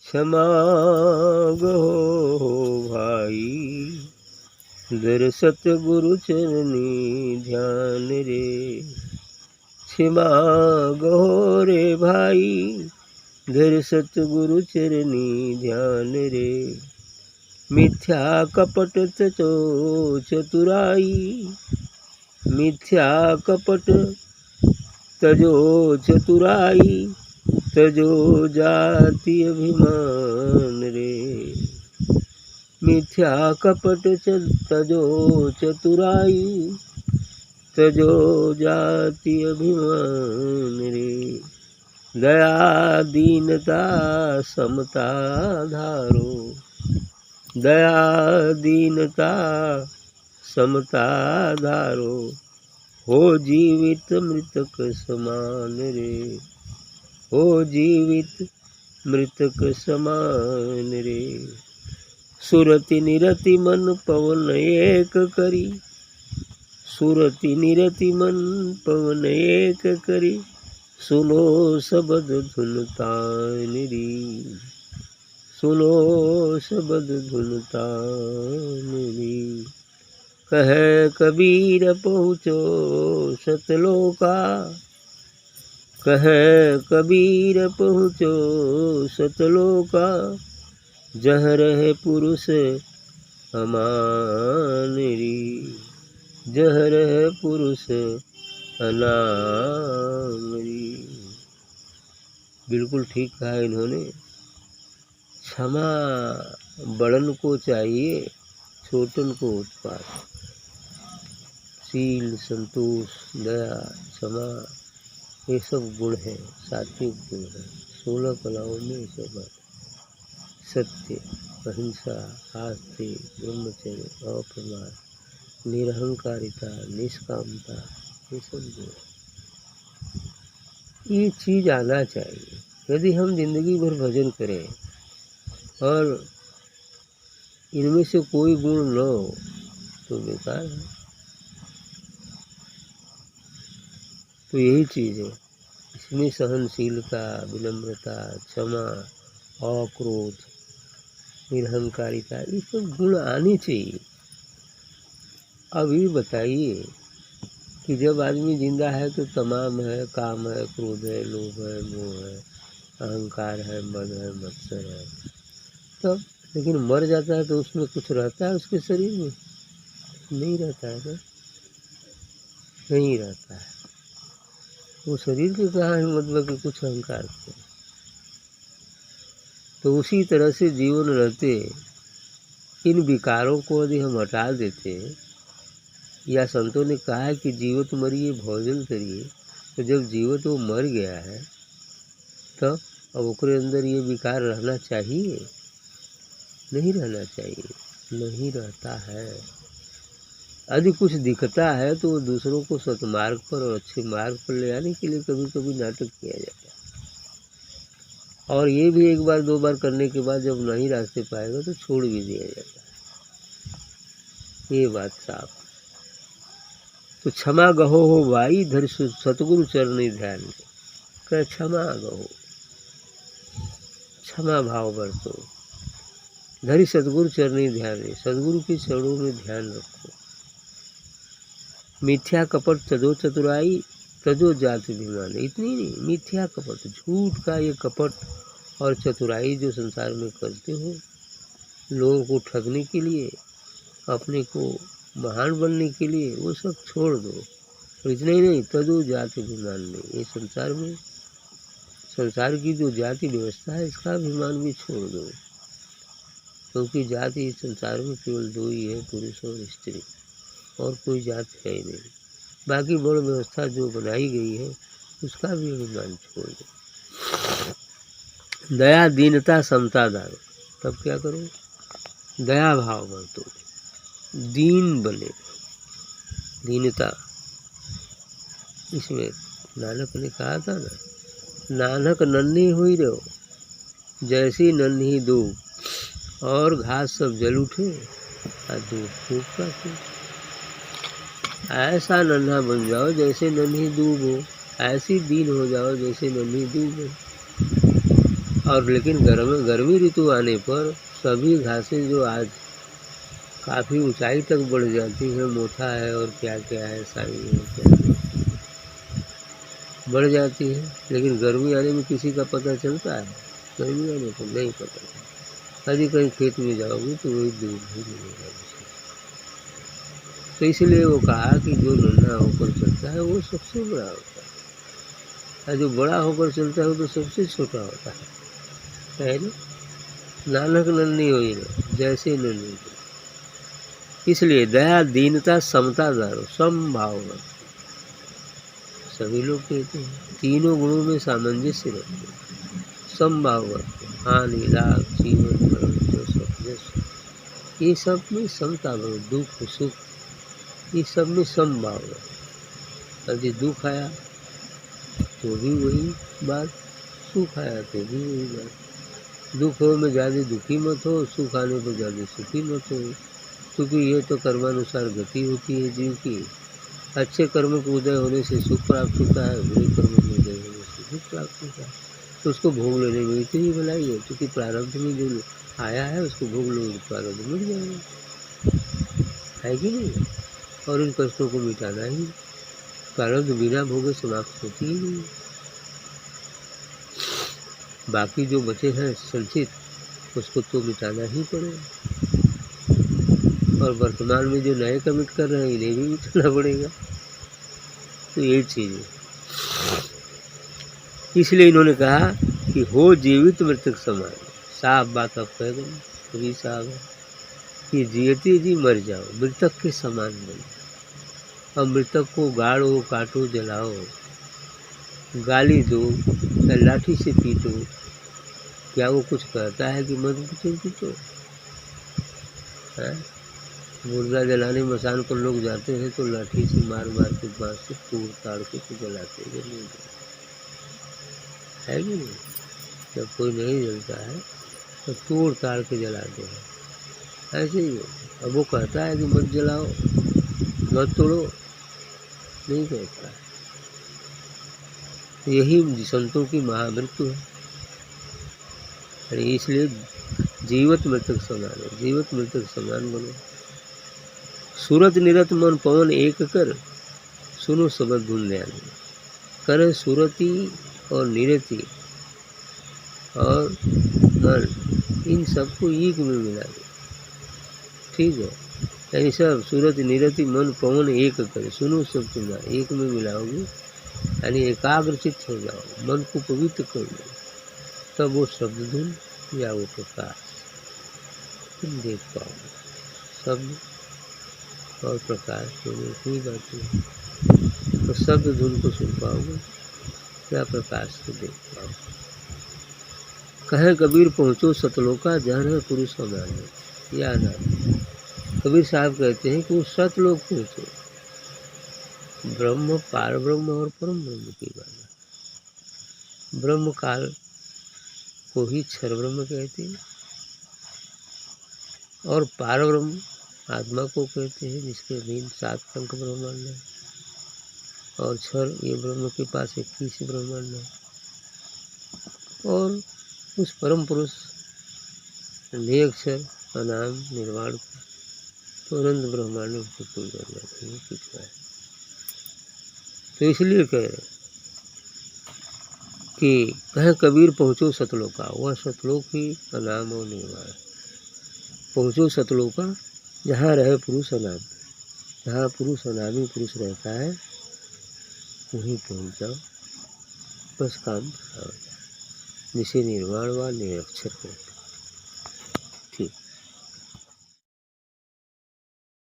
क्षमा गहो भाई, धर सतगुरु चरनी ध्यान रे। क्षमा गहो रे भाई, धर सतगुरु चरनी ध्यान रे। मिथ्या कपट तजो चतुराई, मिथ्या कपट तजो चतुराई, तजो जाति अभिमान रे। मिथ्या कपट तजो चतुराई, तजो जाति अभिमान रे। दया दीनता समता धारो, दया दीनता समता धारो, हो जीवित मृतक समान रे। हो जीवित मृतक समान रे। सुरति निरति मन पवन एक करी, सुरति निरति मन पवन एक करी, सुनो शबद धुन तान री। सुनो शबद धुन तान री। कहे कबीर पहुँचो सतलोका, कहे कबीर पहुँचो सतलोका, जह रहे पुरुष अमान री। जह रहे पुरुष अनाम री। बिल्कुल ठीक कहा इन्होंने। क्षमा बड़न को चाहिए, छोटन को उत्पात। शील, संतोष, दया, क्षमा, ये सब गुण हैं, सात्विक गुण हैं। 16 कलाओं में ये सब बात। सत्य, अहिंसा, आस्ते, ब्रह्मचर्य, अप्रमाद, निरहंकारिता, निष्कामता, ये सब गुण। ये चीज़ आना चाहिए। यदि हम जिंदगी भर भजन करें और इनमें से कोई गुण न हो तो बेकार है। तो यही चीज़ है इसमें, सहनशीलता, विनम्रता, क्षमा, अक्रोध, निरहंकारिता, ये सब गुण आने चाहिए। अब ये बताइए कि जब आदमी जिंदा है तो तमाम है, काम है, क्रोध है, लोभ है, मोह है, अहंकार है, मद है, मत्सर है, तब लेकिन मर जाता है तो उसमें कुछ रहता है उसके शरीर में? नहीं रहता है ना, नहीं रहता है। वो शरीर के कहाँ है मतलब कि कुछ अहंकार के। तो उसी तरह से जीवन रहते इन विकारों को यदि हम हटा देते, या संतों ने कहा है कि जीवत मरिए भोजन करिए, तो जब जीवत वो मर गया है तब अब उसके अंदर ये विकार रहना चाहिए? नहीं रहना चाहिए, नहीं रहता है। यदि कुछ दिखता है तो वो दूसरों को सतमार्ग पर और अच्छे मार्ग पर ले आने के लिए कभी कभी नाटक किया जाता है। और ये भी एक बार दो बार करने के बाद जब नहीं रास्ते पाएगा तो छोड़ भी दिया जाता है। ये बात साफ। तो क्षमा गहो हो भाई, धर सतगुरु चरणी ध्यान दे। कह क्षमा गहो, क्षमा भाव बरतो, धरी सतगुरु चरणी ध्यान दे, सतगुरु के चरणों में ध्यान रखो। मिथ्या कपट तजो चतुराई, तजो जाति अभिमान। इतनी नहीं, मिथ्या कपट, झूठ का ये कपट और चतुराई जो संसार में करते हो लोगों को ठगने के लिए, अपने को महान बनने के लिए, वो सब छोड़ दो। और इतना ही नहीं, तजो जाति अभिमान में, ये संसार में संसार की जो जाति व्यवस्था है इसका अभिमान भी छोड़ दो। क्योंकि जाति संसार में केवल दो ही है, पुरुष और स्त्री, और कोई जाति है ही नहीं। बाकी बड़ व्यवस्था जो बनाई गई है उसका भी अभिमान छोड़ दो। दया दीनता समता दारो, तब क्या करो? दया भाव बरतो, दीन बने, दीनता। इसमें नानक ने कहा था ना, नानक नन्ही हुई रहो जैसी नन्ही दूब, और घास सब जल उठे और दूध फूक का फूक। ऐसा नन्हा बन जाओ जैसे नन्ही दूब हो, ऐसी दीन हो जाओ जैसे नन्ही दूब हो। और लेकिन गर्मी ऋतु आने पर सभी घासें जो आज काफ़ी ऊंचाई तक बढ़ जाती है, मोथा है और क्या क्या है, साई है, क्या बढ़ जाती है, लेकिन गर्मी आने में किसी का पता चलता है? गर्मी आने पर नहीं पता चलता। यदि कहीं खेत में जाओगे तो वही दूध ही मिलेगा उसे। तो इसलिए वो कहा कि जो नन्हा होकर चलता है वो सबसे बड़ा होता है, और जो बड़ा होकर चलता है वो तो सबसे छोटा होता है ना? नानक नन्ही होई न जैसे नन्ही को। इसलिए दया, दीनता, समता दारो, समभाव रखो। सभी लोग कहते हैं तीनों गुणों में सामंजस्य रखो, समभाव रखो, हानि लाभ जीवन मरण जो सब जैसे ये सब में समता करो, दुख सुख ये सब में समभाव रखो। यदि दुख आया तो भी वही बात, सुख आया तो भी वही बात। दुख हो में ज़्यादा दुखी मत हो, सुख आने पर ज़्यादा सुखी मत हो, क्योंकि ये तो कर्मानुसार गति होती है जीव की। अच्छे कर्म के उदय होने से सुख प्राप्त होता है, बुरे कर्म के उदय होने से दुख प्राप्त होता है। तो उसको भोग लेने में इतनी भलाई है, क्योंकि प्रारब्ध में जो आया है उसको भोग लेने के प्रारब्ध मिल जाएगा, है कि नहीं? और इन कष्टों को मिटाना ही, प्रारब्ध बिना भोगे समाप्त होती ही नहीं। बाकी जो बचे हैं संचित उसको तो मिटाना ही पड़ेगा, और वर्तमान में जो नए कमिट कर रहे हैं इन्हें भी मिटाना पड़ेगा। तो यही चीज़ है। इसलिए इन्होंने कहा कि हो जीवित मृतक समान। साफ बात आप कह दें कभी साहब कि जियते जी मर जाओ, मृतक के समान बनो। और मृतक को गाड़ो, काटो, जलाओ, गाली दो या लाठी से पीटो, क्या वो कुछ कहता है कि मत पीटो? मुर्दा जलाने मसान पर लोग जाते हैं तो लाठी से मार मार के बाँस से तोड़ ताड़ के तो जलाते हैं, है कि नहीं? जब कोई नहीं जलता है तो तोड़ ताड़ के जलाते हैं, ऐसे ही है। अब वो कहता है कि मत जलाओ, मत तोड़ो, नहीं कहता है। यही संतों की महामृत्यु है। अरे इसलिए जीवत मृतक समान है, जीवत मृतक समान बनो। सूरत निरत मन पवन एक कर, सुनो सबद धुन ध्यान। करे सूरती और निरति और मन इन सबको एक में मिला दो, ठीक है? यानी सब सूरत निरति मन पवन एक करे, सुनो सब तुम्हारा एक में मिलाओगे, यानी एकाग्रचित हो जाओ, मन को पवित्र कर लो, तब वो शब्द धुन या वो प्रकाश तुम देख पाओगे। शब्द और प्रकाश दोनों ही बातें हैं। तो शब्द धुन को सुन पाओगे या प्रकाश को देख पाओगे। कहे कबीर पहुँचो सतलोका, जहाँ है पुरुष समान है। याद आए कबीर साहब कहते हैं कि वो सतलोक पहुँचो, ब्रह्म, पार ब्रह्म और परम ब्रह्म की बात। ब्रह्म काल को ही क्षर ब्रह्म कहते हैं, और पार ब्रह्म आत्मा को कहते हैं, जिसके अधीन 7 पंख ब्रह्मांड है, और क्षर ये ब्रह्म के पास 21 ब्रह्मांड है। और उस परम पुरुष निरक्षर का नाम निर्वाण को तो अनंत ब्रह्मांड में कोई कर जाते हैं, कितना है। तो इसलिए कह रहे कि कहे कबीर पहुँचो सतलोका, वह सतलोक ही का नाम और निर्वाण। पहुँचो सतलोका, जहाँ रहे पुरुष अनाम, जहाँ पुरुष अनामी पुरुष रहता है वहीं पहुँच जाओ, बस काम जिसे निर्वाण व निरक्षर कहते हैं।